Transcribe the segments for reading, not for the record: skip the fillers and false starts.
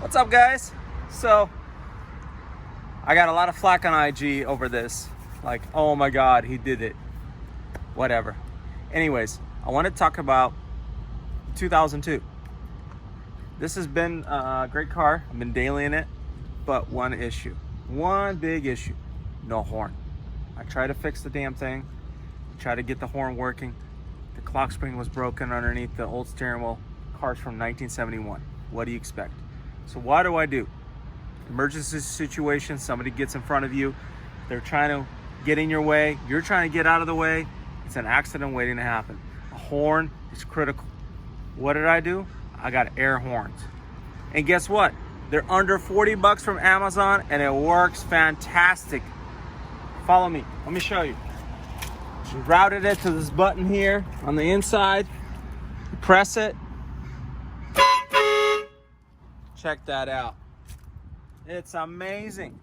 What's up, guys? So I got a lot of flack on IG over this, like, oh my god, he did it, whatever. Anyways, I want to talk about 2002. This has been a great car. I've been daily in it, but one big issue: no horn. I tried to fix the damn thing, tried to get the horn working. The clock spring was broken underneath the old steering wheel. Car's from 1971. What do you expect? So what do? Emergency situation, somebody gets in front of you, they're trying to get in your way, you're trying to get out of the way, it's an accident waiting to happen. A horn is critical. What did I do? I got air horns. And guess what? They're under 40 bucks from Amazon and it works fantastic. Follow me, let me show you. We routed it to this button here on the inside. You press it. Check that out. It's amazing.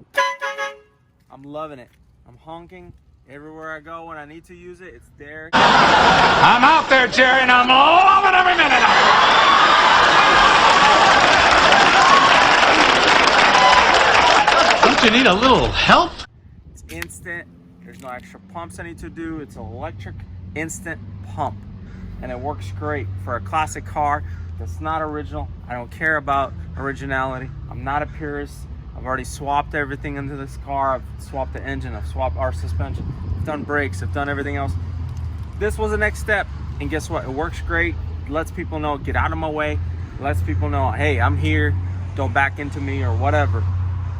I'm loving it. I'm honking everywhere I go when I need to use it. It's there. I'm out there, Jerry, and I'm loving every minute of it. Don't you need a little help? It's instant. There's no extra pumps I need to do. It's an electric instant pump. And it works great for a classic car that's not original. I don't care about originality. I'm not a purist. I've already swapped everything into this car. I've swapped the engine. I've swapped our suspension. I've done brakes. I've done everything else. This was the next step. And guess what? It works great. It lets people know, get out of my way. It lets people know, hey, I'm here. Don't back into me or whatever.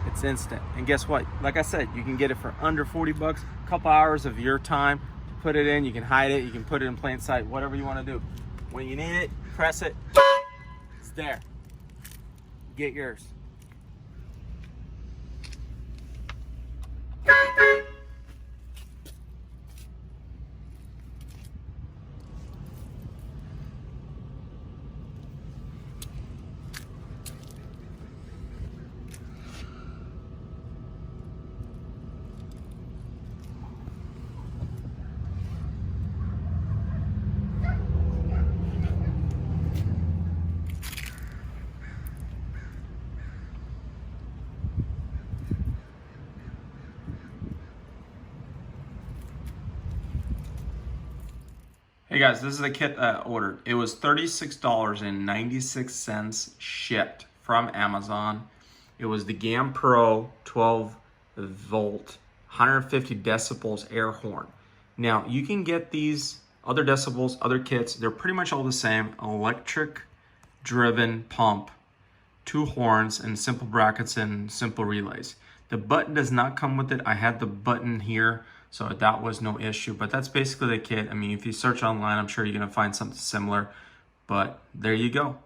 It's instant. And guess what? Like I said, you can get it for under 40 bucks. A couple hours of your time. Put it in. You can hide it. You can put it in plain sight. Whatever you want to do. When you need it, press it. It's there. Get yours. Hey guys, this is the kit I ordered. It was $36.96 shipped from Amazon. It was the GAM Pro 12 volt, 150 decibels air horn. Now you can get these other decibels, other kits. They're pretty much all the same. Electric driven pump, 2 horns and simple brackets and simple relays. The button does not come with it. I had the button here, so that was no issue. But that's basically the kit. I mean, if you search online, I'm sure you're gonna find something similar. But there you go.